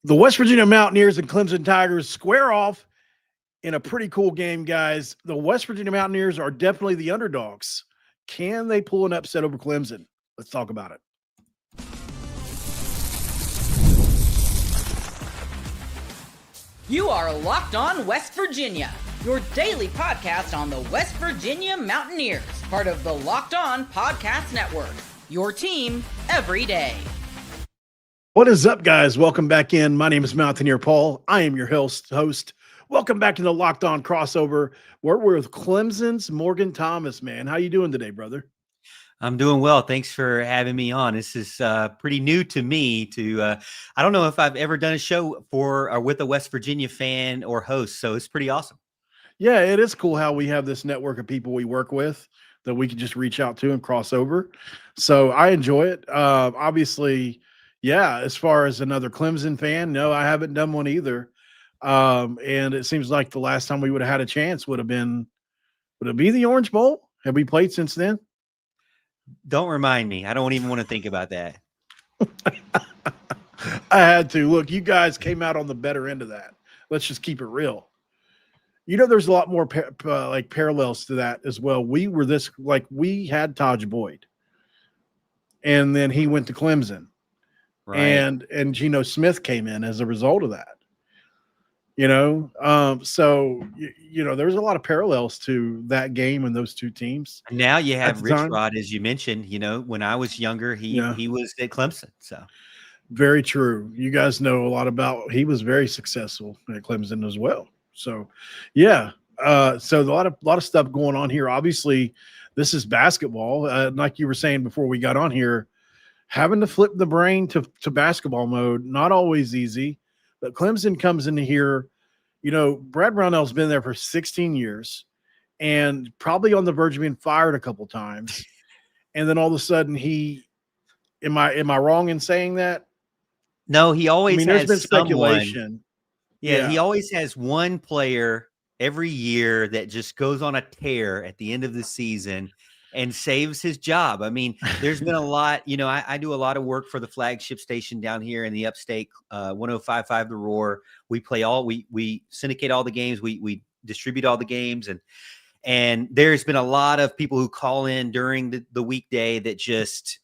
The West Virginia Mountaineers and Clemson Tigers square off in a pretty cool game, guys. The West Virginia Mountaineers are definitely the underdogs. Can they pull an upset over Clemson? Let's talk about it. You are Locked On West Virginia, your daily podcast on the West Virginia Mountaineers, part of the Locked On Podcast Network, your team every day. What is up, guys? Welcome back in. My name is Mountaineer Paul. I am your host. Welcome back to the Locked On crossover. We're with Clemson's Morgan Thomas, man. How you doing today, brother? I'm doing well. Thanks for having me on. This is pretty new to me. I don't know if I've ever done a show for or with a West Virginia fan or host, so it's pretty awesome. Yeah, it is cool how we have this network of people we work with that we can just reach out to and cross over. So I enjoy it. Obviously, yeah, as far as another Clemson fan, no, I haven't done one either. And it seems like the last time we would have had a chance would it be the Orange Bowl? Have we played since then? Don't remind me. I don't even want to think about that. I had to. Look, you guys came out on the better end of that. Let's just keep it real. You know, there's a lot more parallels to that as well. We had Taj Boyd, and then he went to Clemson, right? And Geno Smith came in as a result of that. So there's a lot of parallels to that game and those two teams. Now you have Rich Rod, as you mentioned. When I was younger, he was at Clemson. So very true. You guys know a lot about. He was very successful at Clemson as well. So, yeah. So a lot of stuff going on here. Obviously, this is basketball. Like you were saying before we got on here, having to flip the brain to basketball mode, not always easy. But Clemson comes into here, Brad Brownell's been there for 16 years and probably on the verge of being fired a couple times. And then all of a sudden am I wrong in saying that? No, he always has there's been speculation. Yeah, he always has one player every year that just goes on a tear at the end of the season and saves his job. I mean, there's been a lot, I do a lot of work for the flagship station down here in the upstate, 105.5 The Roar. We syndicate all the games. We distribute all the games. And there's been a lot of people who call in during the weekday that just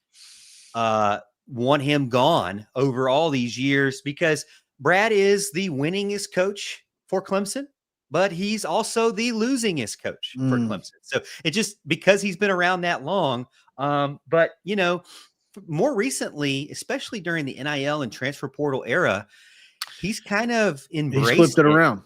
want him gone over all these years because Brad is the winningest coach for Clemson, but he's also the losingest coach for Clemson. So it just because he's been around that long. But, more recently, especially during the NIL and transfer portal era, he's kind of embraced flipped it around.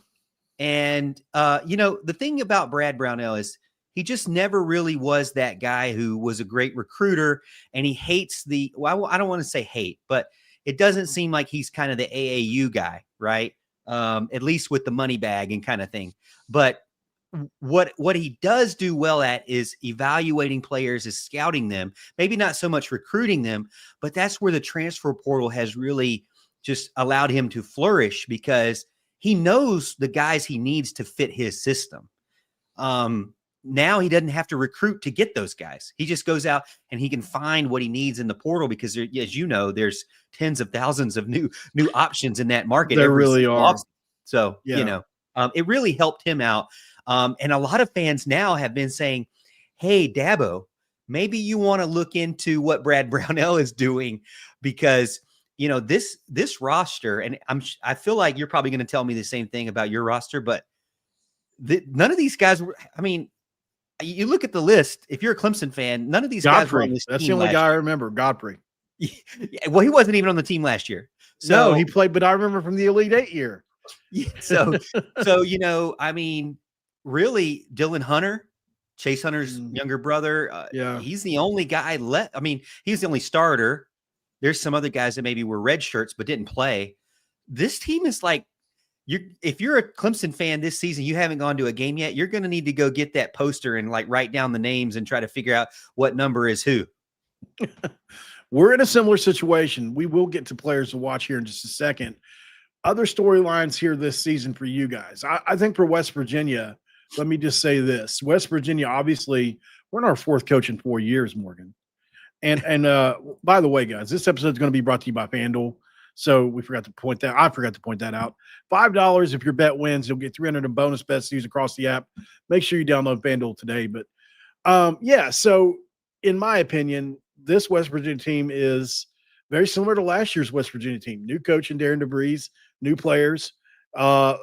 And, the thing about Brad Brownell is he just never really was that guy who was a great recruiter. And he hates I don't want to say hate, but it doesn't seem like he's kind of the AAU guy, right? At least with the money bag and kind of thing. But what he does do well at is evaluating players, is scouting them, maybe not so much recruiting them, but that's where the transfer portal has really just allowed him to flourish because he knows the guys he needs to fit his system. Now he doesn't have to recruit to get those guys. He just goes out and he can find what he needs in the portal because there, as you know, there's tens of thousands of new options in that market. There really are. So, it really helped him out. And a lot of fans now have been saying, hey, Dabo, maybe you want to look into what Brad Brownell is doing because, this roster, and I feel like you're probably going to tell me the same thing about your roster, but none of these guys were, you look at the list. If you're a Clemson fan, none of these guys were on this team. That's the only guy I remember, Godfrey. Well, he wasn't even on the team last year. So no, he played, but I remember from the Elite Eight year. So really, Dylan Hunter, Chase Hunter's younger brother. He's the only guy left. He's the only starter. There's some other guys that maybe were red shirts but didn't play. This team is like. If you're a Clemson fan this season, you haven't gone to a game yet, you're going to need to go get that poster and write down the names and try to figure out what number is who. We're in a similar situation. We will get to players to watch here in just a second. Other storylines here this season for you guys. I think for West Virginia, let me just say this. West Virginia, obviously, we're in our fourth coach in 4 years, Morgan. And by the way, guys, this episode is going to be brought to you by FanDuel. So I forgot to point that out. $5 if your bet wins, you'll get 300 in bonus bets to use across the app. Make sure you download FanDuel today. But so in my opinion, this West Virginia team is very similar to last year's West Virginia team. New coach in Darren DeVries, new players.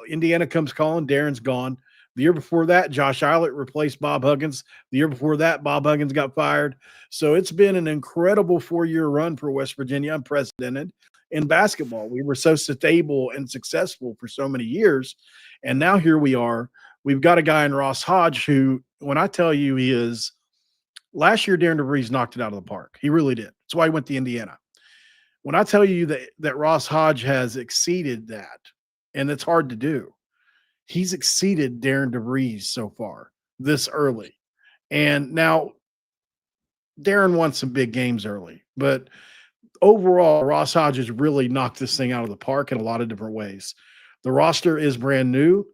Indiana comes calling, Darren's gone. The year before that, Josh Eilert replaced Bob Huggins. The year before that, Bob Huggins got fired. So it's been an incredible 4-year run for West Virginia, unprecedented in basketball. We were so stable and successful for so many years. And now here we are. We've got a guy in Ross Hodge who, when I tell you he is, last year Darren DeVries knocked it out of the park. He really did. That's why he went to Indiana. When I tell you that Ross Hodge has exceeded that, and it's hard to do, he's exceeded Darren DeVries so far this early. And now Darren won some big games early, but overall, Ross Hodge has really knocked this thing out of the park in a lot of different ways. The roster is brand new,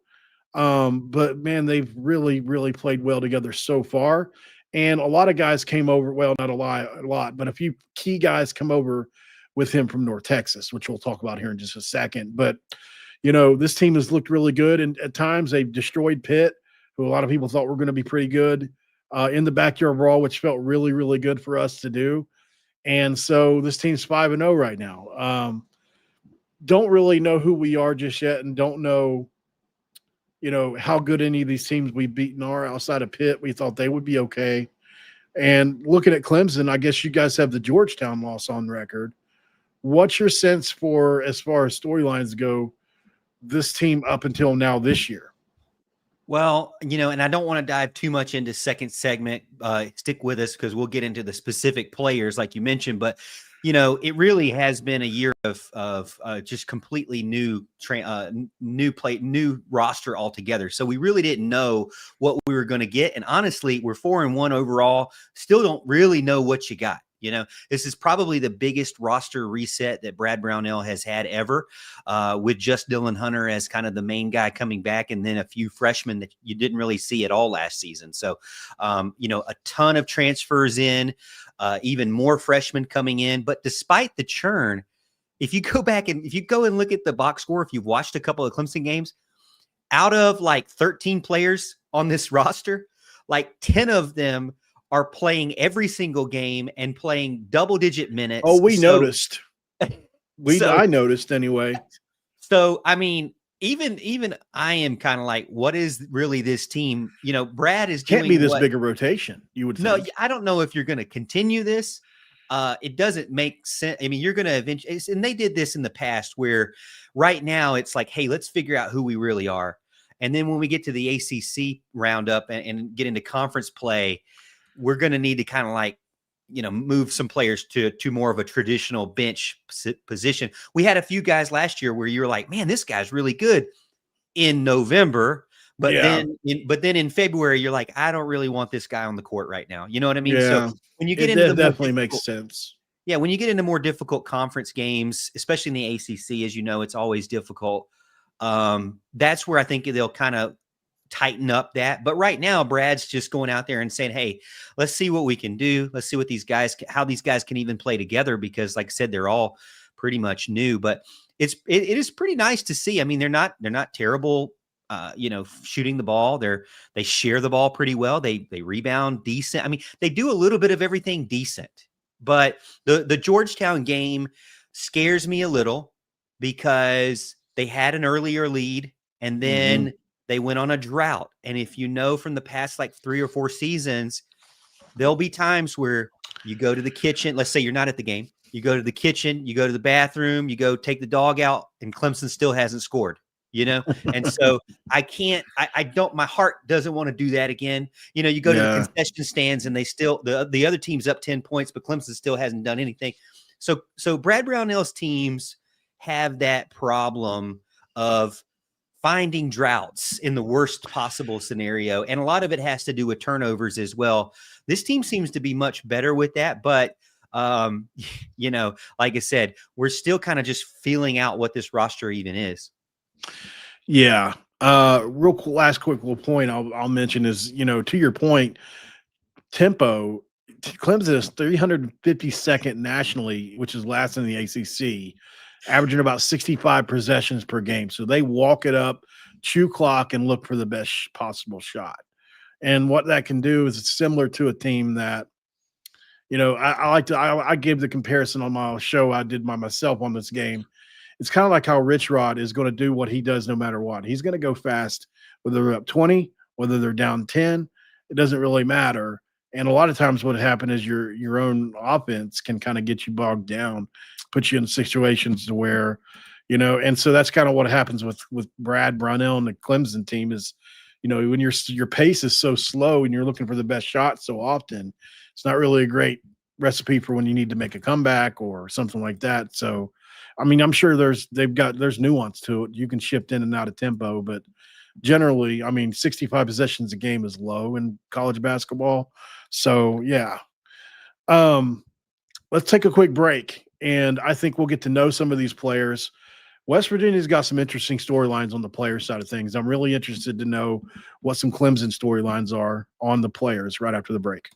but man, they've really, really played well together so far. And a lot of guys came over, well, not a lot, but a few key guys come over with him from North Texas, which we'll talk about here in just a second. But this team has looked really good, and at times they've destroyed Pitt, who a lot of people thought were going to be pretty good in the backyard brawl, which felt really, really good for us to do. And so this team's 5-0 right now. Don't really know who we are just yet, and don't know, how good any of these teams we've beaten are outside of Pitt. We thought they would be okay. And looking at Clemson, I guess you guys have the Georgetown loss on record. What's your sense for, as far as storylines go, this team up until now this year? Well, and I don't want to dive too much into second segment. Stick with us because we'll get into the specific players like you mentioned. But, it really has been a year of just completely new roster altogether. So we really didn't know what we were going to get. And honestly, we're 4-1 overall. Still don't really know what you got. This is probably the biggest roster reset that Brad Brownell has had ever, with just Dylan Hunter as kind of the main guy coming back, and then a few freshmen that you didn't really see at all last season. So, a ton of transfers in, even more freshmen coming in. But despite the churn, if you go and look at the box score, if you've watched a couple of Clemson games, out of like 13 players on this roster, like 10 of them are playing every single game and playing double-digit minutes. Oh, we noticed. I noticed anyway. So, I mean, even I am kind of like, what is really this team? Brad is can't be this big a rotation. You would think. No, I don't know if you're going to continue this. It doesn't make sense. I mean, you're going to eventually, and they did this in the past where right now it's like, hey, let's figure out who we really are. And then when we get to the ACC roundup and get into conference play, we're going to need to kind of like, move some players to more of a traditional bench position. We had a few guys last year where you were like, man, this guy's really good in November. But then in February, you're like, I don't really want this guy on the court right now. You know what I mean? Yeah. So when you get into the definitely makes sense. Yeah. When you get into more difficult conference games, especially in the ACC, as you know, it's always difficult. That's where I think they'll kind of tighten up that. But right now, Brad's just going out there and saying, hey, let's see what we can do. Let's see what how these guys can even play together, because like I said, they're all pretty much new, but it is pretty nice to see. I mean, they're not terrible, shooting the ball. They share the ball pretty well. They rebound decent. I mean, they do a little bit of everything decent, but the Georgetown game scares me a little because they had an earlier lead and then they went on a drought. And if from the past like 3 or 4 seasons, there'll be times where you go to the kitchen. Let's say you're not at the game. You go to the kitchen, you go to the bathroom, you go take the dog out, and Clemson still hasn't scored, And so my heart doesn't want to do that again. You go to the concession stands and they still, the other team's up 10 points, but Clemson still hasn't done anything. So Brad Brownell's teams have that problem of finding droughts in the worst possible scenario. And a lot of it has to do with turnovers as well. This team seems to be much better with that. But, like I said, we're still kind of just feeling out what this roster even is. Yeah. Last quick little point I'll mention is, to your point, tempo, Clemson is 352nd nationally, which is last in the ACC. averaging about 65 possessions per game. So they walk it up, chew clock, and look for the best possible shot. And what that can do is it's similar to a team that, I gave the comparison on my show I did by myself on this game. It's kind of like how Rich Rod is going to do what he does no matter what. He's going to go fast, whether they're up 20, whether they're down 10. It doesn't really matter. And a lot of times what happens is your own offense can kind of get you bogged down, put you in situations to where, and so that's kind of what happens with Brad Brownell and the Clemson team is, when your pace is so slow and you're looking for the best shot so often, it's not really a great recipe for when you need to make a comeback or something like that. So, I mean, I'm sure there's nuance to it. You can shift in and out of tempo, but generally, I mean, 65 possessions a game is low in college basketball. So, yeah. Let's take a quick break, and I think we'll get to know some of these players. West Virginia's got some interesting storylines on the player side of things. I'm really interested to know what some Clemson storylines are on the players right after the break.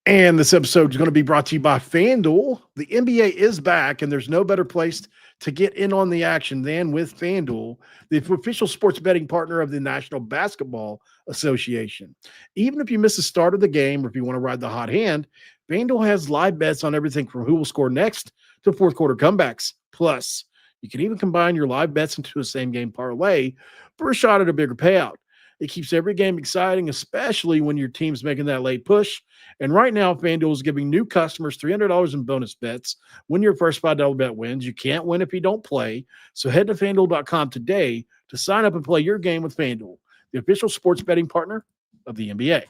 And this episode is going to be brought to you by FanDuel. The NBA is back, and there's no better place to get in on the action than with FanDuel, the official sports betting partner of the National Basketball Association. Even if you miss the start of the game or if you want to ride the hot hand, FanDuel has live bets on everything from who will score next to fourth quarter comebacks. Plus, you can even combine your live bets into a same-game parlay for a shot at a bigger payout. It keeps every game exciting, especially when your team's making that late push. And right now, FanDuel is giving new customers $300 in bonus bets when your first $5 bet wins. You can't win if you don't play. So head to FanDuel.com today to sign up and play your game with FanDuel, the official sports betting partner of the NBA.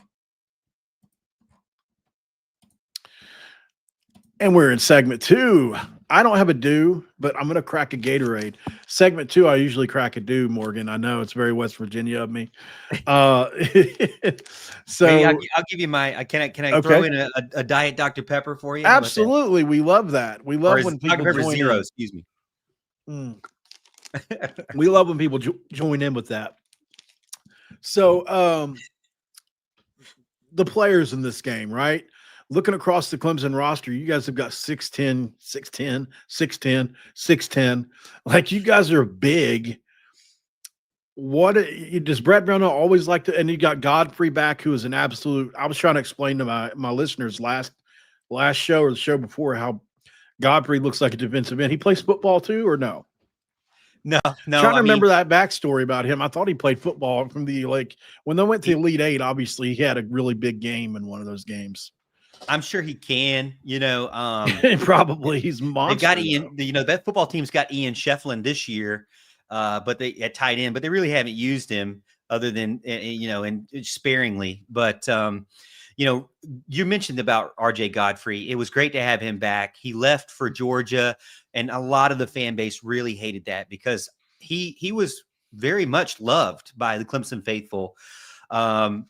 And we're in segment 2. I don't have a do, but I'm going to crack a Gatorade. Segment 2, I usually crack a do, Morgan. I know it's very West Virginia of me. So hey, I'll give you my. Can I okay. throw in a Diet Dr. Pepper for you? Absolutely, we love that. We love when people Dr. Pepper join Zero. in. Excuse me. We love when people join in with that. So the players in this game, right? Looking across the Clemson roster, you guys have got 6'10", 6'10", 6'10", 6'10". Like, you guys are big. What does Brett Brownell always like to? And you got Godfrey back, who is an absolute. I was trying to explain to my listeners last show or the show before how Godfrey looks like a defensive end. He plays football too, or no? No. Trying to remember that backstory about him. I thought he played football from the when they went to Elite Eight. Obviously, he had a really big game in one of those games. I'm sure he can, probably he's monster. They've got Ian, that football team's got Ian Shefflin this year, but they at tight end, but they really haven't used him other than, and sparingly. But, you mentioned about RJ Godfrey. It was great to have him back. He left for Georgia, and a lot of the fan base really hated that because he was very much loved by the Clemson faithful. And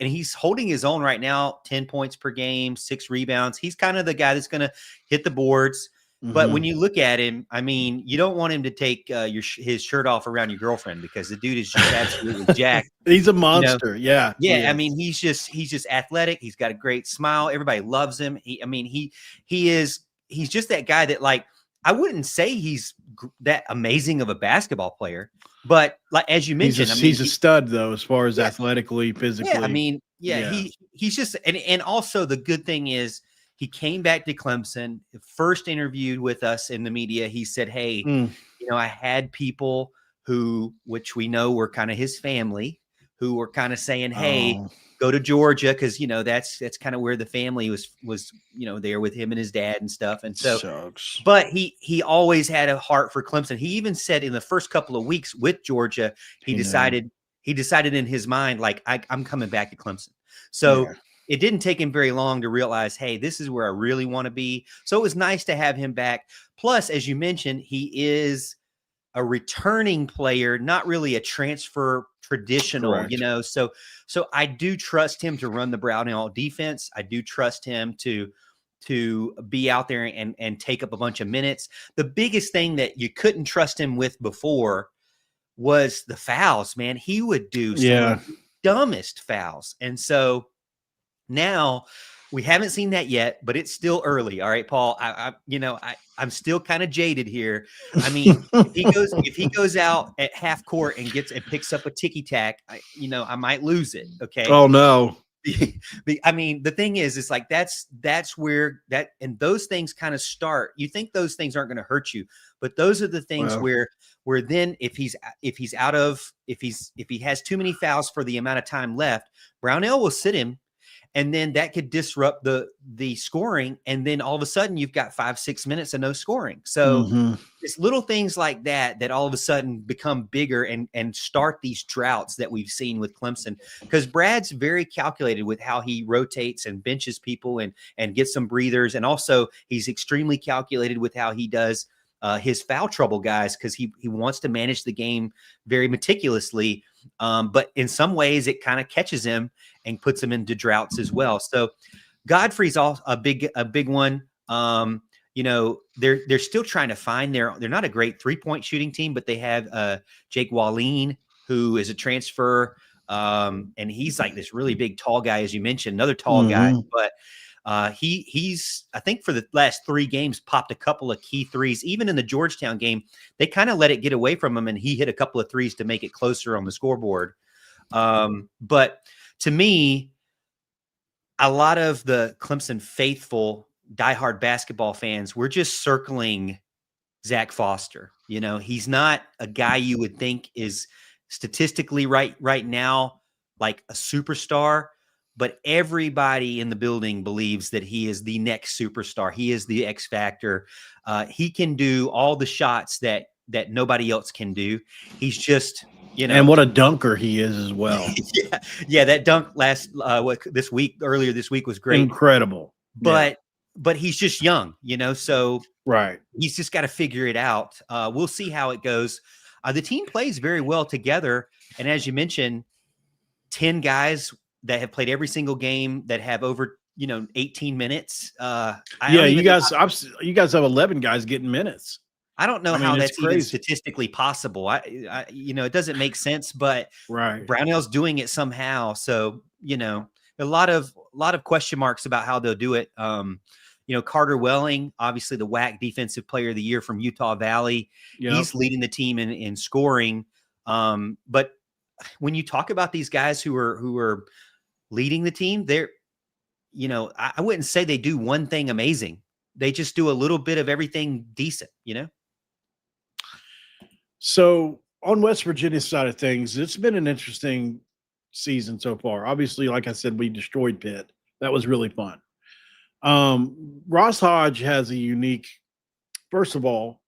he's holding his own right now, 10 points per game, 6 rebounds. He's kind of the guy that's going to hit the boards. Mm-hmm. But when you look at him, I mean, you don't want him to take his shirt off around your girlfriend because the dude is just absolutely jacked. He's a monster. Yeah. I mean, he's just athletic. He's got a great smile. Everybody loves him. He's just that guy that, like, I wouldn't say he's that amazing of a basketball player, but like as you mentioned, he's a stud though, as far as athletically, physically. Yeah, I mean, he's just and also the good thing is he came back to Clemson, first interviewed with us in the media. He said, "Hey, I had people which we know were kind of his family, who were kind of saying, hey." Go to Georgia because that's kind of where the family was there with him and his dad and stuff. And so, Shucks. But he always had a heart for Clemson. He even said in the first couple of weeks with Georgia, he decided in his mind, like, I'm coming back to Clemson. So it didn't take him very long to realize, hey, this is where I really want to be. So it was nice to have him back. Plus, as you mentioned, he is a returning player, not really a transfer traditional, Correct. So I do trust him to run the Brownell defense. I do trust him to be out there and take up a bunch of minutes. The biggest thing that you couldn't trust him with before was the fouls, man. He would do some of the dumbest fouls. And so now We haven't seen that yet, but it's still early. All right, Paul. I'm still kind of jaded here. I mean, if he goes out at half court and picks up a ticky tack, I might lose it. Okay. Oh no. I mean, the thing is, it's like that's where and those things kind of start. You think those things aren't going to hurt you, but those are the things where then if he has too many fouls for the amount of time left, Brownell will sit him. And then that could disrupt the scoring. And then all of a sudden you've got 5-6 minutes of no scoring. So it's little things like that all of a sudden become bigger and start these droughts that we've seen with Clemson. Because Brad's very calculated with how he rotates and benches people and gets some breathers. And also he's extremely calculated with how he does his foul trouble guys, because he wants to manage the game very meticulously. But in some ways it kind of catches him and puts him into droughts as well. So Godfrey's also a big one. They're still trying to find they're not a great 3-point shooting team, but they have Jake Walleen, who is a transfer. And he's like this really big, tall guy, as you mentioned, another tall guy, but he's, I think for the last 3 games, popped a couple of key threes. Even in the Georgetown game, they kind of let it get away from him, and he hit a couple of threes to make it closer on the scoreboard. But to me, a lot of the Clemson faithful, diehard basketball fans, we're just circling Zach Foster. He's not a guy you would think is statistically right now like a superstar. But everybody in the building believes that he is the next superstar. He is the X factor. He can do all the shots that nobody else can do. He's just, and what a dunker he is as well. yeah. That dunk earlier this week was great, incredible. But he's just young, so right. He's just got to figure it out. We'll see how it goes. The team plays very well together, and as you mentioned, 10 guys that have played every single game that have over 18 minutes. You guys have 11 guys getting minutes. I don't know how that's even statistically possible. It doesn't make sense, but right. Brownell's doing it somehow. So, a lot of question marks about how they'll do it. Carter Welling, obviously the WAC Defensive Player of the Year from Utah Valley. Yep. He's leading the team in scoring. But when you talk about these guys who are leading the team, they're, I wouldn't say they do one thing amazing. They just do a little bit of everything decent, So on West Virginia's side of things, it's been an interesting season so far. Obviously, like I said, we destroyed Pitt. That was really fun. Ross Hodge has a unique, first of all,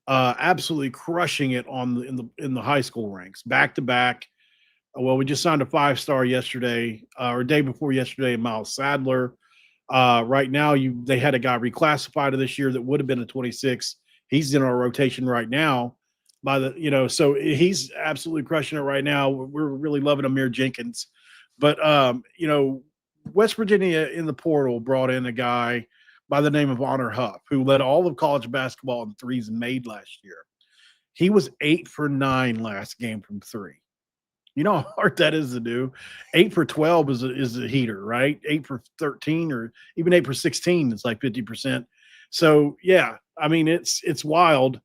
absolutely crushing it in the high school ranks, back to back. Well, we just signed a 5-star yesterday, or day before yesterday, Miles Sadler. Right now, they had a guy reclassified to this year that would have been a 26. He's in our rotation right now. So he's absolutely crushing it right now. We're really loving Amir Jenkins, but West Virginia in the portal brought in a guy by the name of Honor Huff, who led all of college basketball in threes made last year. He was 8 for 9 last game from 3. You know how hard that is to do. 8 for 12 is a heater, right? 8 for 13 or even 8 for 16 is like 50%. So yeah, I mean it's wild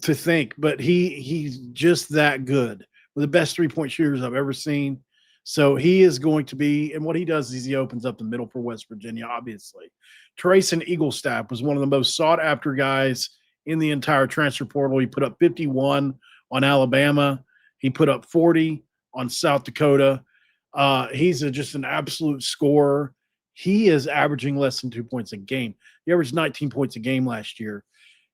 to think, but he's just that good. One of the best 3-point shooters I've ever seen. So he is going to be, and what he does is he opens up the middle for West Virginia, obviously. Trayson Eaglestaff was one of the most sought after guys in the entire transfer portal. He put up 51 on Alabama. He put up 40 on South Dakota. He's just an absolute scorer. He is averaging less than 2 points a game. He averaged 19 points a game last year.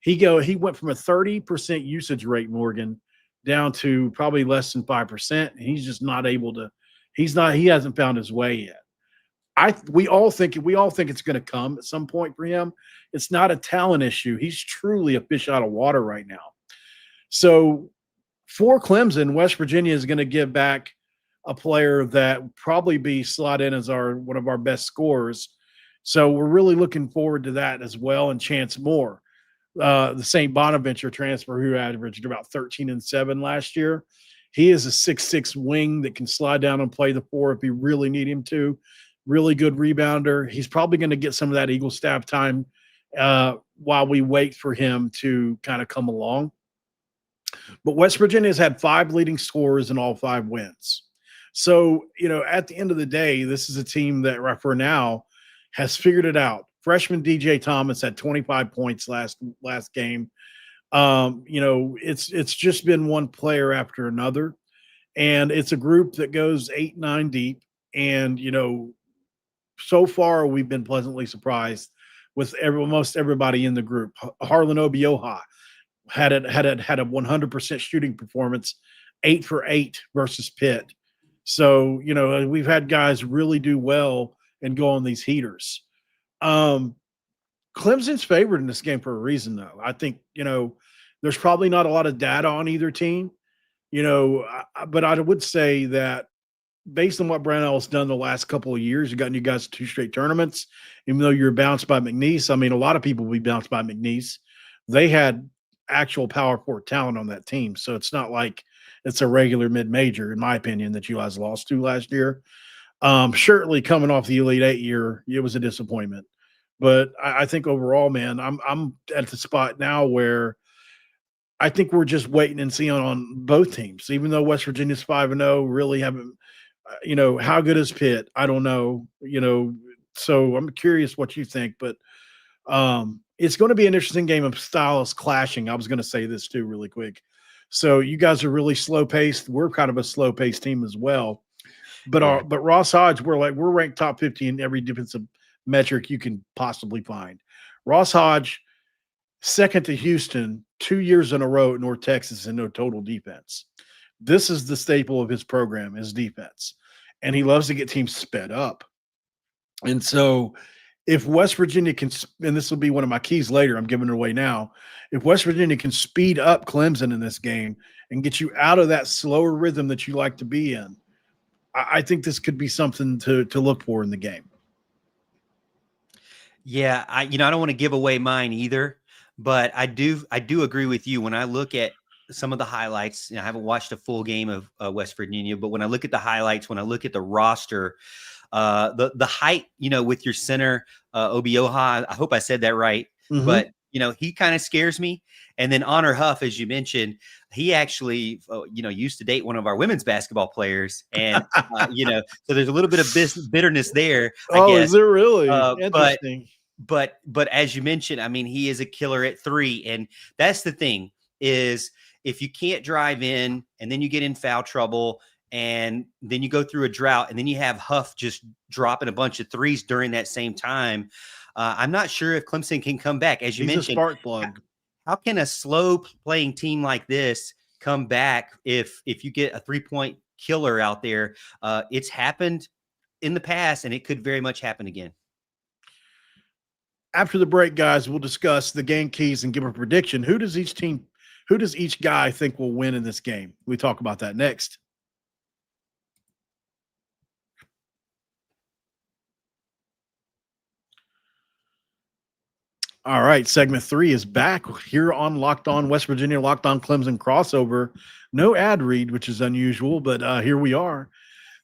He went from a 30% usage rate, Morgan, down to probably less than 5%. And he's just not able to. He hasn't found his way yet. We all think it's going to come at some point for him. It's not a talent issue. He's truly a fish out of water right now. So for Clemson, West Virginia is going to give back a player that will probably be slot in as one of our best scorers. So we're really looking forward to that as well. And Chance Moore, the St. Bonaventure transfer who averaged about 13 and 7 last year. He is a 6'6" wing that can slide down and play the 4 if you really need him to. really good rebounder. He's probably going to get some of that Eagle staff time while we wait for him to kind of come along. But West Virginia has had 5 leading scorers in all 5 wins. So, at the end of the day, this is a team that right for now has figured it out. Freshman DJ Thomas had 25 points last game. It's just been one player after another, and it's a group that goes 8-9 deep. And so far we've been pleasantly surprised with almost everybody in the group. Harlan Obioha had a 100% shooting performance, 8 for 8 versus Pitt. So we've had guys really do well and go on these heaters. Clemson's favored in this game for a reason, though. I think there's probably not a lot of data on either team, but I would say that based on what Brownell's done the last couple of years, you got you guys 2 straight tournaments. Even though you're bounced by McNeese, I mean, a lot of people will be bounced by McNeese. They had actual Power 4 talent on that team, so it's not like it's a regular mid-major, in my opinion, that you guys lost to last year. Certainly coming off the Elite 8 year, it was a disappointment. But I think overall, man, I'm at the spot now where I think we're just waiting and seeing on both teams. Even though West Virginia's 5-0, really haven't, how good is Pitt? I don't know, so I'm curious what you think. But it's going to be an interesting game of styles clashing. I was going to say this too really quick. So you guys are really slow-paced. We're kind of a slow-paced team as well. But but Ross Hodge, we're ranked top 50 in every defensive metric you can possibly find. Ross Hodge, second to Houston, 2 years in a row at North Texas in no total defense. This is the staple of his program, his defense. And he loves to get teams sped up. And so if West Virginia can, and this will be one of my keys later, I'm giving it away now. If West Virginia can speed up Clemson in this game and get you out of that slower rhythm that you like to be in, I think this could be something to look for in the game. Yeah, I don't want to give away mine either, but I do agree with you. When I look at some of the highlights, I haven't watched a full game of West Virginia, but when I look at the highlights, when I look at the roster, the height, with your center, Obioha, I hope I said that right, but he kind of scares me. And then Honor Huff, as you mentioned, he actually, used to date one of our women's basketball players. And, so there's a little bit of bitterness there. I guess. Is it really? Interesting. But as you mentioned, I mean, he is a killer at 3. And that's the thing is if you can't drive in and then you get in foul trouble and then you go through a drought and then you have Huff just dropping a bunch of 3s during that same time, I'm not sure if Clemson can come back. As you mentioned, a spark plug. How can a slow playing team like this come back if you get a 3-point killer out there? It's happened in the past, and it could very much happen again. After the break, guys, we'll discuss the game keys and give a prediction. Who does each guy think will win in this game? We talk about that next. All right, segment 3 is back here on Locked On West Virginia, Locked On Clemson crossover. No ad read, which is unusual, but here we are.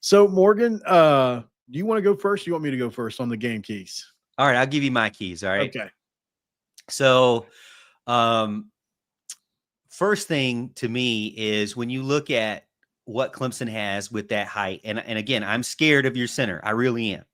So, Morgan, do you want to go first? Or do you want me to go first on the game keys? All right, I'll give you my keys. All right. Okay. So, first thing to me is when you look at what Clemson has with that height, and again, I'm scared of your center. I really am.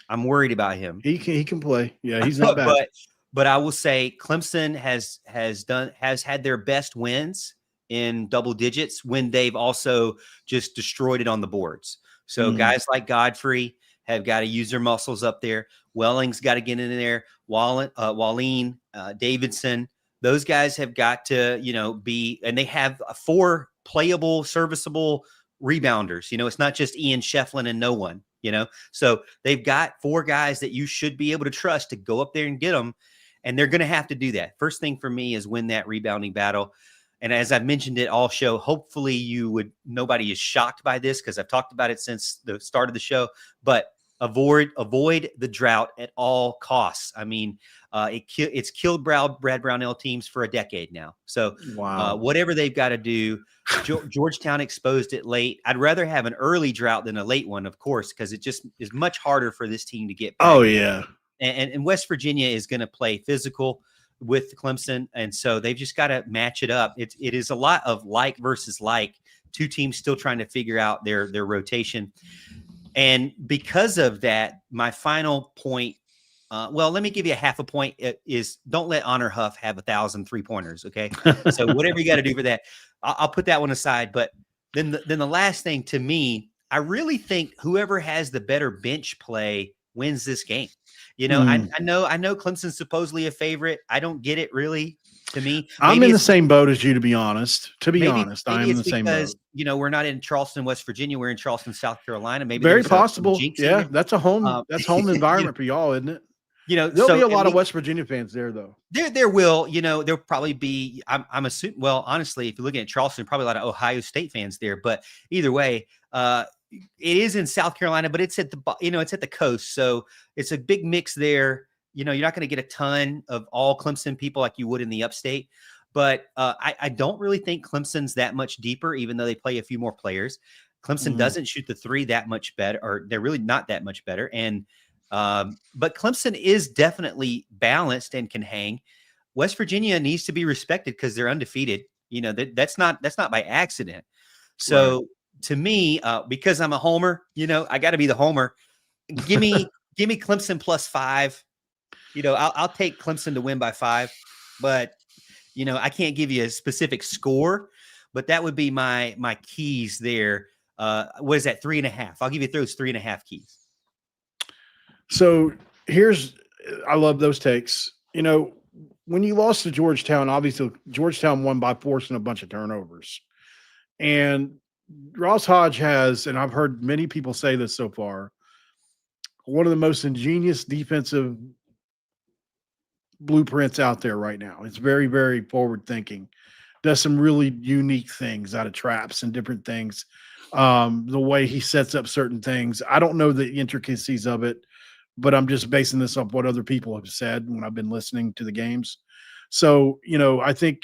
I'm worried about him. He can play. Yeah, he's not bad. But I will say Clemson has had their best wins in double digits when they've also just destroyed it on the boards. So guys like Godfrey have got to use their muscles up there. Welling's got to get in there. Walleen, Davidson, those guys have got to, be, and they have 4 playable, serviceable rebounders. It's not just Ian Shefflin and no one, So they've got 4 guys that you should be able to trust to go up there and get them. And they're going to have to do that. First thing for me is win that rebounding battle. And as I've mentioned it all show, hopefully nobody is shocked by this because I've talked about it since the start of the show. But avoid the drought at all costs. I mean, it's killed Brad Brownell teams for a decade now. So Wow. whatever they've got to do. Georgetown exposed it late. I'd rather have an early drought than a late one, of course, because it just is much harder for this team to get back. Oh, yeah. And West Virginia is going to play physical with Clemson, and so they've just got to match it up. It is a lot of like versus like, two teams still trying to figure out their rotation. And because of that, my final point, let me give you a half a point, is don't let Honor Huff have 1,000 3-pointers, okay? So whatever you got to do for that, I'll put that one aside. But then the last thing, to me, I really think whoever has the better bench play wins this game. I know Clemson's supposedly a favorite. I don't get it really. To me, I'm in the same boat as you, to be honest. I am in the same boat. We're not in Charleston, West Virginia. We're in Charleston, South Carolina. Maybe very possible. Yeah, that's a home. That's home environment for y'all, isn't it? There'll be a lot of West Virginia fans there, though. There will. There'll probably be. I'm assuming. Well, honestly, if you're looking at Charleston, probably a lot of Ohio State fans there. But either way, it is in South Carolina, but it's at the coast, so it's a big mix there. You're not going to get a ton of all Clemson people like you would in the upstate, but I don't really think Clemson's that much deeper, even though they play a few more players. Clemson doesn't shoot the three that much better, or they're really not that much better. And but Clemson is definitely balanced and can hang. West Virginia needs to be respected because they're undefeated. That's not by accident. So right. To me, because I'm a homer, I got to be the homer. Give me Clemson +5. I'll take Clemson to win by 5, but I can't give you a specific score, but that would be my keys there. What is that? 3.5. I'll give you those 3.5 keys. So I love those takes. When you lost to Georgetown, obviously Georgetown won by forcing a bunch of turnovers, and Ross Hodge has, and I've heard many people say this so far, one of the most ingenious defensive blueprints out there right now. It's very, very forward thinking. Does some really unique things out of traps and different things. The way he sets up certain things. I don't know the intricacies of it, but I'm just basing this off what other people have said when I've been listening to the games. So, I think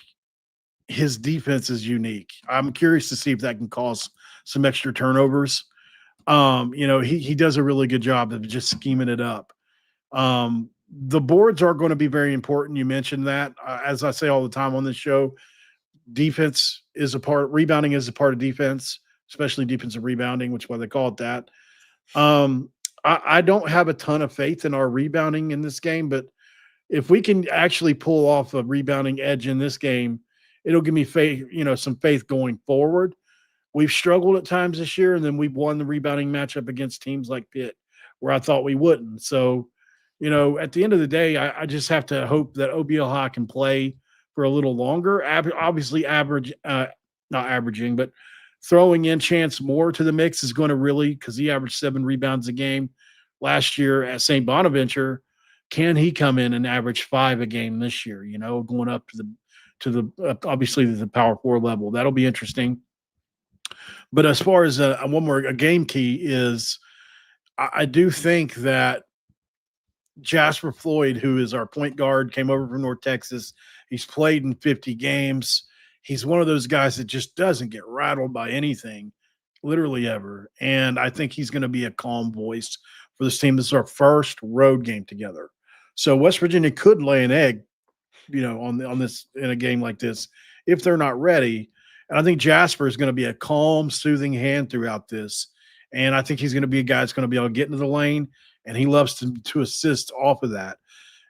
his defense is unique. I'm curious to see if that can cause some extra turnovers. He does a really good job of just scheming it up. The boards are going to be very important. You mentioned that. As I say all the time on this show, rebounding is a part of defense, especially defensive rebounding, which is why they call it that. I don't have a ton of faith in our rebounding in this game, but if we can actually pull off a rebounding edge in this game, it'll give me faith, some faith going forward. We've struggled at times this year, and then we've won the rebounding matchup against teams like Pitt, where I thought we wouldn't. So, at the end of the day, I just have to hope that OBL High can play for a little longer. Obviously, not averaging, but throwing in Chance Moore to the mix is going to really, because he averaged 7 rebounds a game last year at St. Bonaventure. Can he come in and average 5 a game this year? Going up to the obviously the Power 4 level. That'll be interesting. But as far as a game key is, I do think that Jasper Floyd, who is our point guard, came over from North Texas. He's played in 50 games. He's one of those guys that just doesn't get rattled by anything, literally ever. And I think he's going to be a calm voice for this team. This is our first road game together. So West Virginia could lay an egg, on this, in a game like this, if they're not ready. And I think Jasper is going to be a calm, soothing hand throughout this. And I think he's going to be a guy that's going to be able to get into the lane, and he loves to assist off of that.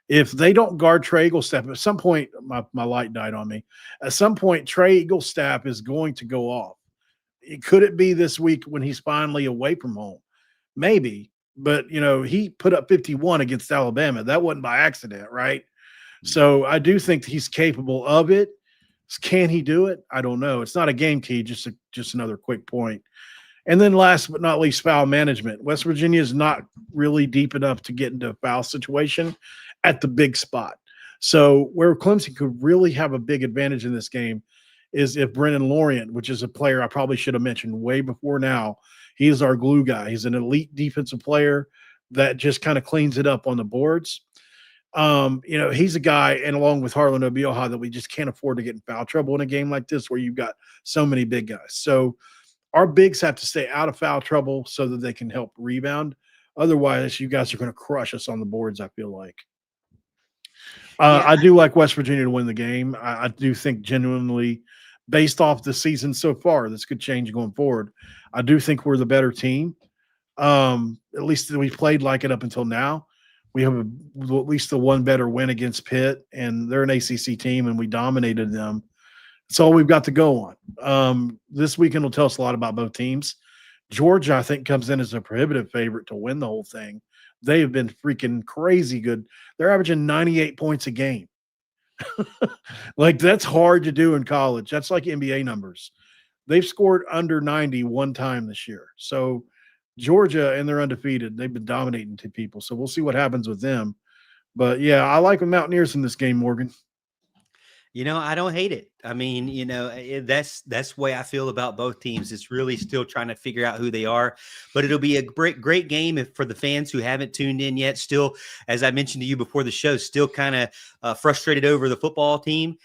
If they don't guard Trey Eaglestaff, at some point, my light died on me. At some point, Trey Eaglestaff is going to go off. Could it be this week when he's finally away from home? Maybe. But, he put up 51 against Alabama. That wasn't by accident, right? So I do think he's capable of it. Can he do it? I don't know. It's not a game key, just another quick point. And then last but not least, foul management. West Virginia is not really deep enough to get into a foul situation at the big spot. So where Clemson could really have a big advantage in this game is if Brennan Lorient, which is a player I probably should have mentioned way before now, he is our glue guy. He's an elite defensive player, that just kind of cleans it up on the boards. He's a guy, and along with Harlan Obioha, that we just can't afford to get in foul trouble in a game like this where you've got so many big guys. So our bigs have to stay out of foul trouble so that they can help rebound. Otherwise, you guys are going to crush us on the boards, I feel like. I do like West Virginia to win the game. I do think genuinely, based off the season so far, this could change going forward. I do think we're the better team. At least we've played like it up until now. We have at least the one better win against Pitt, and they're an ACC team, and we dominated them. That's all we've got to go on. This weekend will tell us a lot about both teams. Georgia, I think, comes in as a prohibitive favorite to win the whole thing. They have been freaking crazy good. They're averaging 98 points a game. Like, that's hard to do in college. That's like NBA numbers. They've scored under 90 one time this year. So Georgia, and they're undefeated. They've been dominating to people. So we'll see what happens with them. But, yeah, I like the Mountaineers in this game, Morgan. I don't hate it. I mean, that's the way I feel about both teams. It's really still trying to figure out who they are, but it'll be a great game for the fans who haven't tuned in yet. Still, as I mentioned to you before the show, still kind of frustrated over the football team.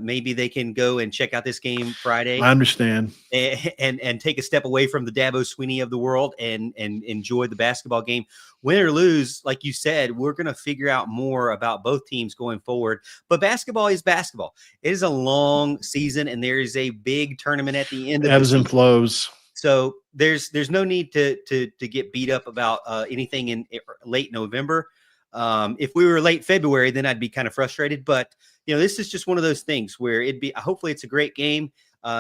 Maybe they can go and check out this game Friday. I understand. And take a step away from the Dabo Swinney of the world and enjoy the basketball game. Win or lose, like you said, we're going to figure out more about both teams going forward. But basketball is basketball. It is a long season, and there is a big tournament at the end of ebbs and flows. So there's no need to get beat up about anything in late November. If we were late February, then I'd be kind of frustrated. But this is just one of those things where hopefully it's a great game.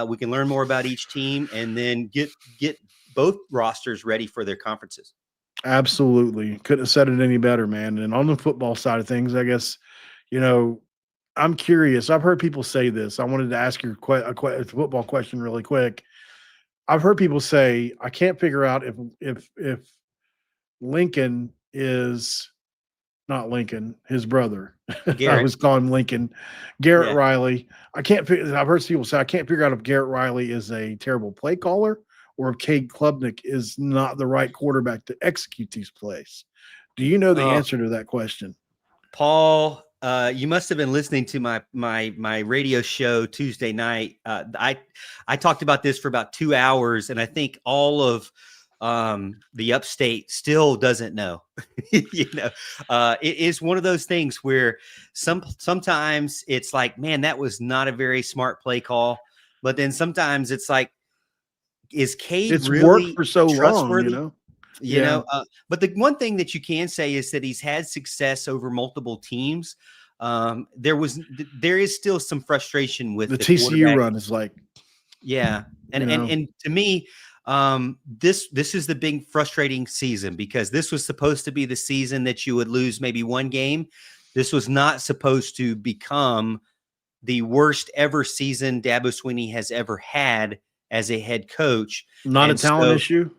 We can learn more about each team and then get both rosters ready for their conferences. Absolutely. Couldn't have said it any better, man. And on the football side of things, I guess, I'm curious. I've heard people say this. I wanted to ask you a football question really quick. I've heard people say, I can't figure out if Lincoln is not Lincoln, his brother. I was calling him Lincoln. Garrett Riley. I've heard people say, I can't figure out if Garrett Riley is a terrible play caller or if Cade Klubnik is not the right quarterback to execute these plays. Do you know the answer to that question? Paul, you must have been listening to my radio show Tuesday night. I talked about this for about 2 hours, and I think all of the upstate still doesn't know. It is one of those things where sometimes it's like, man, that was not a very smart play call. But then sometimes it's like, is Cade really worked for so trustworthy? long, But the one thing that you can say is that he's had success over multiple teams. There is still some frustration with the TCU run is like, and to me, this is the big frustrating season because this was supposed to be the season that you would lose maybe one game. This was not supposed to become the worst ever season Dabo Swinney has ever had as a head coach. Not a talent issue.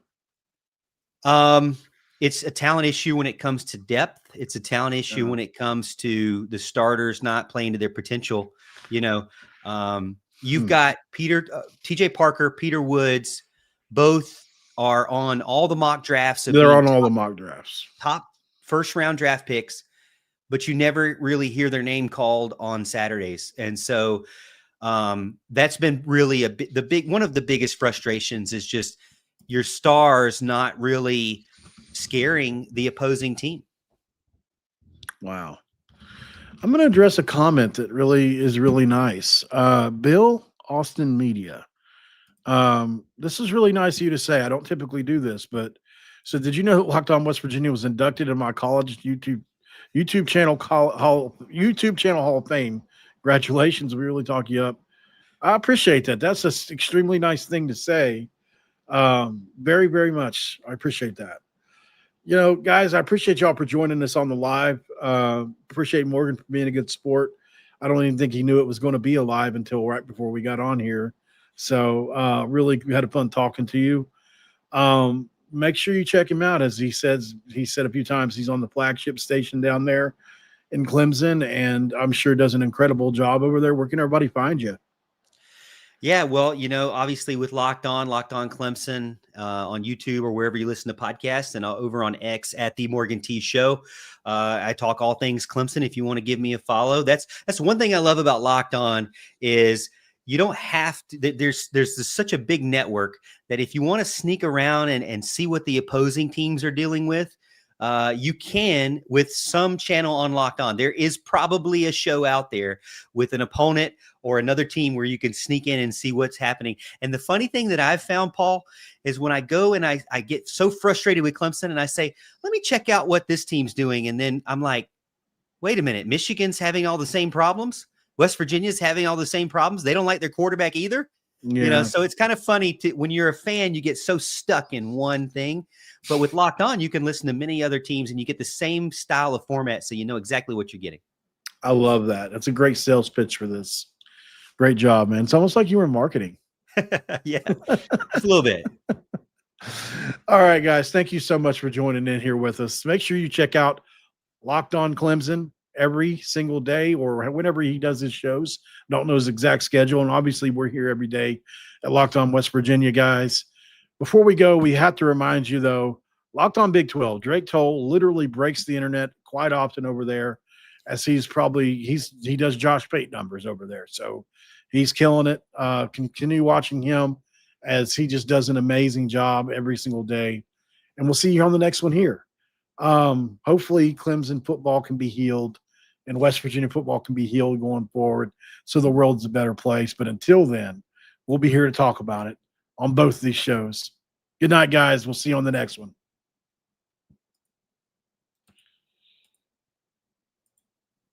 It's a talent issue when it comes to depth. It's a talent issue when it comes to the starters not playing to their potential. You've got TJ Parker, Peter Woods, both are on all the mock drafts. They're on all the mock drafts. Top first round draft picks, but you never really hear their name called on Saturdays. And so that's been really one of the biggest frustrations is just your stars not really scaring the opposing team. Wow. I'm going to address a comment that really is really nice. Bill Austin Media. This is really nice of you to say. I don't typically do this, but so did you know that Locked On West Virginia was inducted in my college YouTube channel Hall of Fame? Congratulations. We really talk you up. I appreciate that. That's an extremely nice thing to say. Very, very much. I appreciate that. Guys, I appreciate y'all for joining us on the live. Appreciate Morgan for being a good sport. I don't even think he knew it was going to be a live until right before we got on here. So really we had fun talking to you. Make sure you check him out. As he said a few times, he's on the flagship station down there in Clemson, and I'm sure does an incredible job over there. Where can everybody find you? Yeah, well, obviously with Locked On Clemson on YouTube or wherever you listen to podcasts, and over on X at the Morgan T Show. I talk all things Clemson. If you want to give me a follow, that's one thing I love about Locked On is you don't have to. There's such a big network that if you want to sneak around and see what the opposing teams are dealing with, you can with some channel on Locked On. There is probably a show out there with an opponent or another team where you can sneak in and see what's happening. And the funny thing that I've found, Paul, is when I go and I get so frustrated with Clemson and I say, let me check out what this team's doing. And then I'm like, wait a minute, Michigan's having all the same problems. West Virginia's having all the same problems. They don't like their quarterback either. Yeah. So it's kind of funny when you're a fan, you get so stuck in one thing. But with Locked On, you can listen to many other teams and you get the same style of format. So you know exactly what you're getting. I love that. That's a great sales pitch for this. Great job, man. It's almost like you were in marketing. Yeah, just a little bit. All right, guys. Thank you so much for joining in here with us. Make sure you check out Locked On Clemson every single day or whenever he does his shows. Don't know his exact schedule. And obviously, we're here every day at Locked On West Virginia, guys. Before we go, we have to remind you, though, Locked On Big 12. Drake Toll literally breaks the internet quite often over there, as he does Josh Pate numbers over there. So he's killing it. Continue watching him as he just does an amazing job every single day. And we'll see you on the next one here. Hopefully Clemson football can be healed and West Virginia football can be healed going forward so the world's a better place. But until then, we'll be here to talk about it on both of these shows. Good night, guys. We'll see you on the next one.